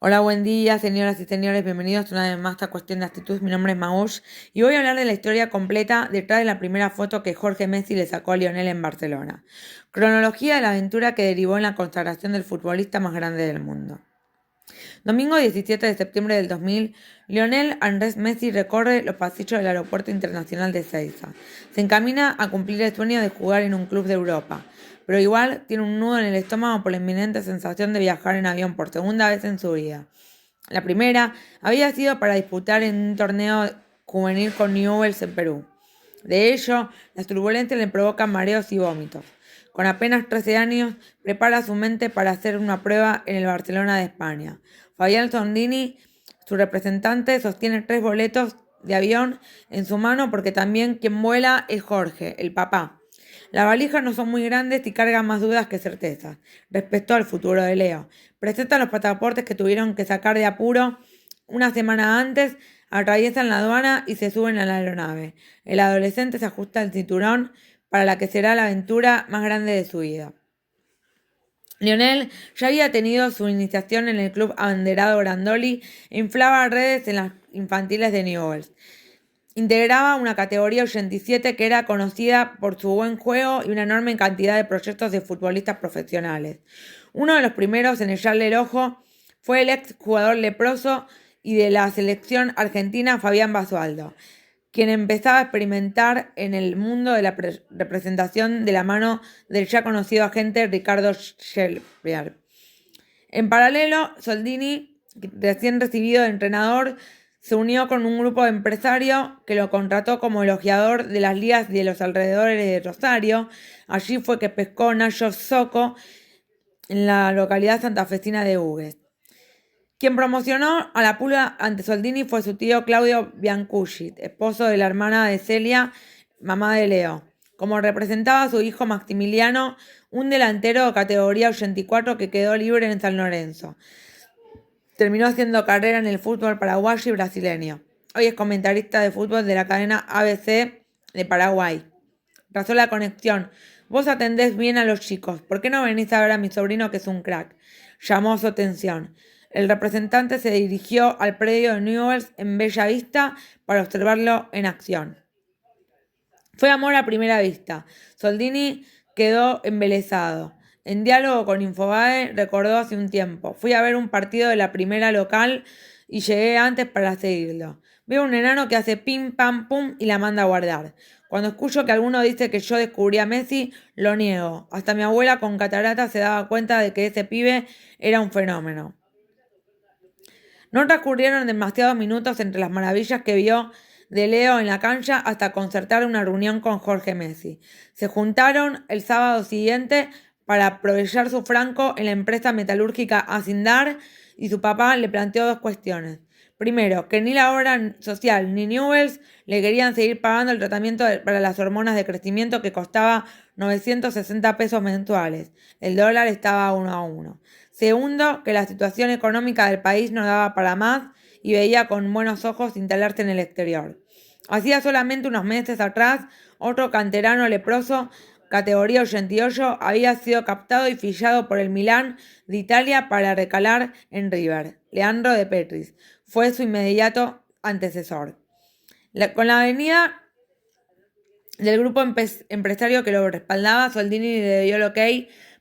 Hola, buen día, señoras y señores. Bienvenidos una vez más a esta cuestión de actitud. Mi nombre es Maush y voy a hablar de la historia completa detrás de la primera foto que Jorge Messi le sacó a Lionel en Barcelona. Cronología de la aventura que derivó en la consagración del futbolista más grande del mundo. Domingo 17 de septiembre del 2000, Lionel Andrés Messi recorre los pasillos del Aeropuerto Internacional de Ezeiza. Se encamina a cumplir el sueño de jugar en un club de Europa, pero igual tiene un nudo en el estómago por la inminente sensación de viajar en avión por segunda vez en su vida. La primera había sido para disputar en un torneo juvenil con Newell's en Perú. De ello, las turbulencias le provocan mareos y vómitos. Con apenas 13 años, prepara su mente para hacer una prueba en el Barcelona de España. Fabián Sondini, su representante, sostiene 3 boletos de avión en su mano porque también quien vuela es Jorge, el papá. Las valijas no son muy grandes y cargan más dudas que certezas respecto al futuro de Leo. Presentan los pasaportes que tuvieron que sacar de apuro una semana antes, atraviesan la aduana y se suben a la aeronave. El adolescente se ajusta el cinturón para la que será la aventura más grande de su vida. Lionel ya había tenido su iniciación en el club abanderado Grandoli e inflaba redes en las infantiles de Newell's. Integraba una categoría 87 que era conocida por su buen juego y una enorme cantidad de proyectos de futbolistas profesionales. Uno de los primeros en echarle el ojo fue el ex jugador leproso y de la selección argentina Fabián Basualdo, quien empezaba a experimentar en el mundo de la representación de la mano del ya conocido agente Ricardo Schellberg. En paralelo, Soldini, recién recibido de entrenador, se unió con un grupo de empresarios que lo contrató como elogiador de las ligas de los alrededores de Rosario. Allí fue que pescó Nacho Soco en la localidad santafesina de Hugues. Quien promocionó a la pulga ante Soldini fue su tío Claudio Biancucci, esposo de la hermana de Celia, mamá de Leo. Como representaba a su hijo Maximiliano, un delantero de categoría 84 que quedó libre en San Lorenzo. Terminó haciendo carrera en el fútbol paraguayo y brasileño. Hoy es comentarista de fútbol de la cadena ABC de Paraguay. Trazó la conexión. Vos atendés bien a los chicos. ¿Por qué no venís a ver a mi sobrino que es un crack? Llamó su atención. El representante se dirigió al predio de Newell's en Bella Vista para observarlo en acción. Fue amor a primera vista. Soldini quedó embelesado. En diálogo con Infobae recordó hace un tiempo: fui a ver un partido de la primera local y llegué antes para seguirlo. Veo un enano que hace pim pam pum y la manda a guardar. Cuando escucho que alguno dice que yo descubrí a Messi, lo niego. Hasta mi abuela con catarata se daba cuenta de que ese pibe era un fenómeno. No transcurrieron demasiados minutos entre las maravillas que vio de Leo en la cancha hasta concertar una reunión con Jorge Messi. Se juntaron el sábado siguiente para aprovechar su franco en la empresa metalúrgica Acindar y su papá le planteó 2 cuestiones. Primero, que ni la obra social ni Newell's le querían seguir pagando el tratamiento para las hormonas de crecimiento que costaba 960 pesos mensuales. El dólar estaba 1 a 1. Segundo, que la situación económica del país no daba para más y veía con buenos ojos instalarse en el exterior. Hacía solamente unos meses atrás, otro canterano leproso, categoría 88, había sido captado y fichado por el Milán de Italia para recalar en River. Leandro de Petris fue su inmediato antecesor. Con la venida del grupo empresario que lo respaldaba, Soldini le dio el ok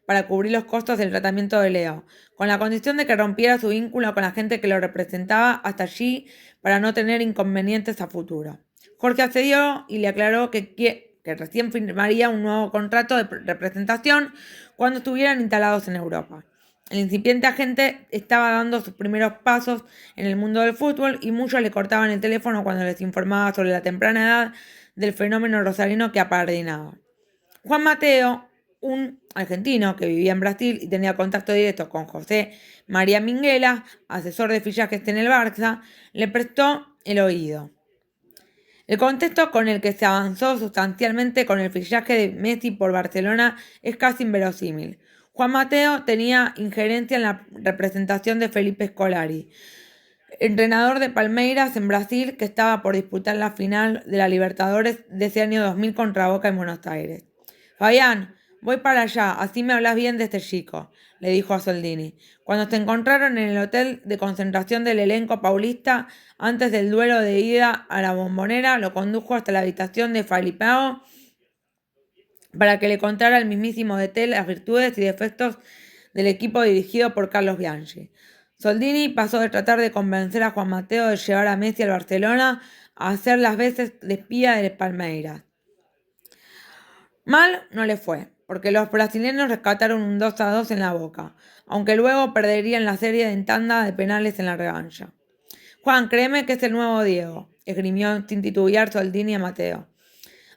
para cubrir los costos del tratamiento de Leo, con la condición de que rompiera su vínculo con la gente que lo representaba hasta allí para no tener inconvenientes a futuro. Jorge accedió y le aclaró que recién firmaría un nuevo contrato de representación cuando estuvieran instalados en Europa. El incipiente agente estaba dando sus primeros pasos en el mundo del fútbol y muchos le cortaban el teléfono cuando les informaba sobre la temprana edad del fenómeno rosarino que apadrinaba. Juan Mateo, un argentino que vivía en Brasil y tenía contacto directo con José María Minguela, asesor de fichajes en el Barça, le prestó el oído. El contexto con el que se avanzó sustancialmente con el fichaje de Messi por Barcelona es casi inverosímil. Juan Mateo tenía injerencia en la representación de Felipe Scolari, entrenador de Palmeiras en Brasil, que estaba por disputar la final de la Libertadores de ese año 2000 contra Boca en Buenos Aires. Fabián, Voy para allá, así me hablas bien de este chico, le dijo a Soldini. Cuando se encontraron en el hotel de concentración del elenco paulista, antes del duelo de ida a la Bombonera, lo condujo hasta la habitación de Falipao para que le contara al mismísimo de Tel las virtudes y defectos del equipo dirigido por Carlos Bianchi. Soldini pasó de tratar de convencer a Juan Mateo de llevar a Messi al Barcelona a hacer las veces de espía del Palmeiras. Mal no le fue, porque los brasileños rescataron un 2-2 en la Boca, aunque luego perderían la serie en tanda de penales en la revancha. Juan, créeme que es el nuevo Diego, esgrimió sin titubear Soldini a Mateo.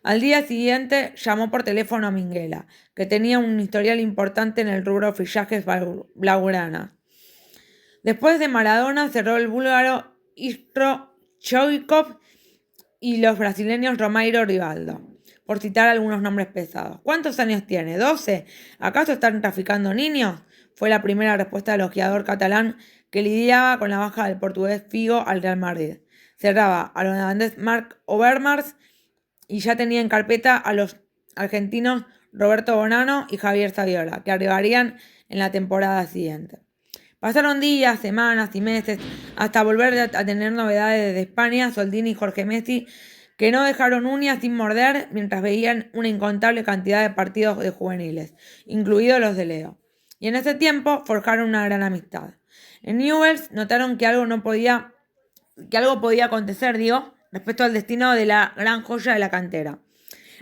Al día siguiente llamó por teléfono a Minguela, que tenía un historial importante en el rubro fichajes blaugrana. Después de Maradona cerró el búlgaro Istro Choikov y los brasileños Romairo Rivaldo, por citar algunos nombres pesados. ¿Cuántos años tiene? ¿12? ¿Acaso están traficando niños? Fue la primera respuesta del ojeador catalán que lidiaba con la baja del portugués Figo al Real Madrid. Cerraba al holandés Mark Overmars y ya tenía en carpeta a los argentinos Roberto Bonano y Javier Saviola, que arribarían en la temporada siguiente. Pasaron días, semanas y meses hasta volver a tener novedades de España, Soldini y Jorge Messi, que no dejaron uñas sin morder mientras veían una incontable cantidad de partidos de juveniles, incluidos los de Leo. Y en ese tiempo forjaron una gran amistad. En Newell's notaron que algo podía acontecer, respecto al destino de la gran joya de la cantera.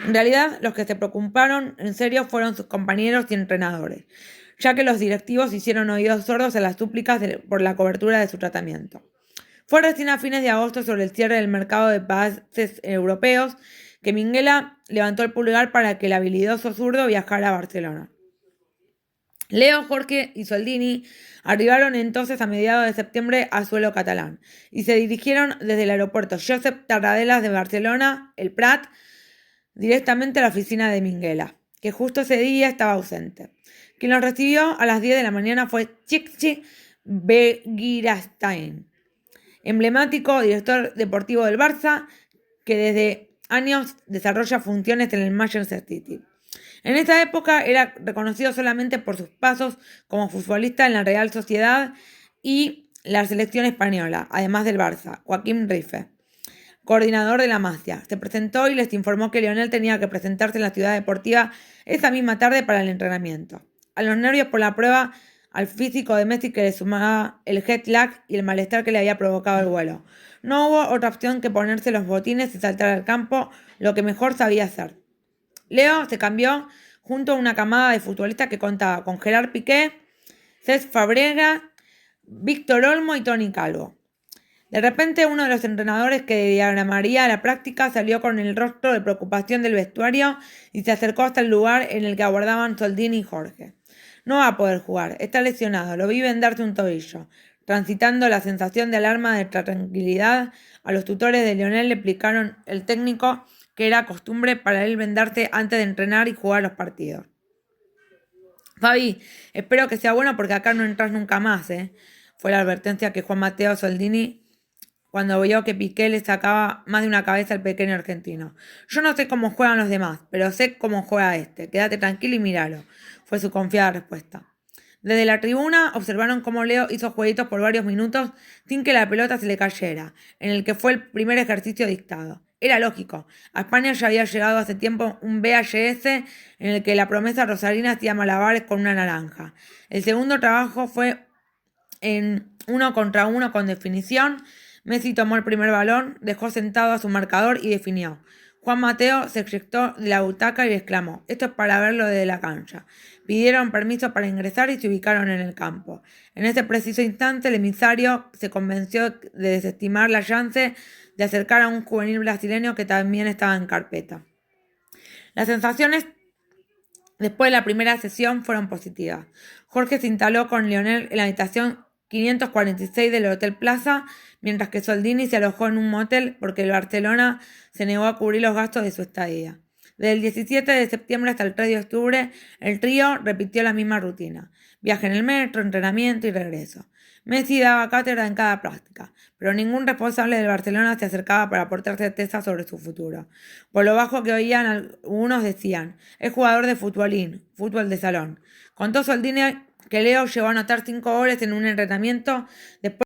En realidad, los que se preocuparon en serio fueron sus compañeros y entrenadores, ya que los directivos hicieron oídos sordos a las súplicas por la cobertura de su tratamiento. Fue recién a fines de agosto, sobre el cierre del mercado de pases europeos, que Minguela levantó el pulgar para que el habilidoso zurdo viajara a Barcelona. Leo, Jorge y Soldini arribaron entonces a mediados de septiembre a suelo catalán y se dirigieron desde el aeropuerto Josep Tarradellas de Barcelona, el Prat, directamente a la oficina de Minguela, que justo ese día estaba ausente. Quien los recibió a las 10 de la mañana fue Txiki Begiristain, emblemático director deportivo del Barça, que desde años desarrolla funciones en el Manchester City. En esta época era reconocido solamente por sus pasos como futbolista en la Real Sociedad y la selección española, además del Barça, Joaquín Rife, coordinador de la Masia. Se presentó y les informó que Lionel tenía que presentarse en la ciudad deportiva esa misma tarde para el entrenamiento. A los nervios por la prueba, al físico de Messi que le sumaba el jet lag y el malestar que le había provocado el vuelo. No hubo otra opción que ponerse los botines y saltar al campo, lo que mejor sabía hacer. Leo se cambió junto a una camada de futbolistas que contaba con Gerard Piqué, Cesc Fabregas, Víctor Olmo y Toni Calvo. De repente, uno de los entrenadores que diagramaría la práctica salió con el rostro de preocupación del vestuario y se acercó hasta el lugar en el que aguardaban Soldini y Jorge. No va a poder jugar, está lesionado, lo vi vendarse un tobillo. Transitando la sensación de alarma de tranquilidad, a los tutores de Lionel le explicaron el técnico que era costumbre para él vendarse antes de entrenar y jugar los partidos. Fabi, espero que sea bueno porque acá no entras nunca más, fue la advertencia que Juan Mateo Soldini cuando vio que Piqué le sacaba más de una cabeza al pequeño argentino. Yo no sé cómo juegan los demás, pero sé cómo juega este. Quédate tranquilo y míralo, fue su confiada respuesta. Desde la tribuna observaron cómo Leo hizo jueguitos por varios minutos sin que la pelota se le cayera, en el que fue el primer ejercicio dictado. Era lógico, a España ya había llegado hace tiempo un VHS en el que la promesa rosarina hacía malabares con una naranja. El segundo trabajo fue en 1 contra 1 con definición. Messi tomó el primer balón, dejó sentado a su marcador y definió. Juan Mateo se eyectó de la butaca y exclamó: «Esto es para verlo desde la cancha». Pidieron permiso para ingresar y se ubicaron en el campo. En ese preciso instante, el emisario se convenció de desestimar la chance de acercar a un juvenil brasileño que también estaba en carpeta. Las sensaciones después de la primera sesión fueron positivas. Jorge se instaló con Lionel en la habitación 546 del Hotel Plaza, mientras que Soldini se alojó en un motel porque el Barcelona se negó a cubrir los gastos de su estadía. Desde el 17 de septiembre hasta el 3 de octubre, el trío repitió la misma rutina: viaje en el metro, entrenamiento y regreso. Messi daba cátedra en cada práctica, pero ningún responsable del Barcelona se acercaba para aportar certeza sobre su futuro. Por lo bajo que oían, algunos decían, es jugador de futbolín, fútbol de salón. Contó Soldini que Leo llegó a anotar 5 goles en un entrenamiento después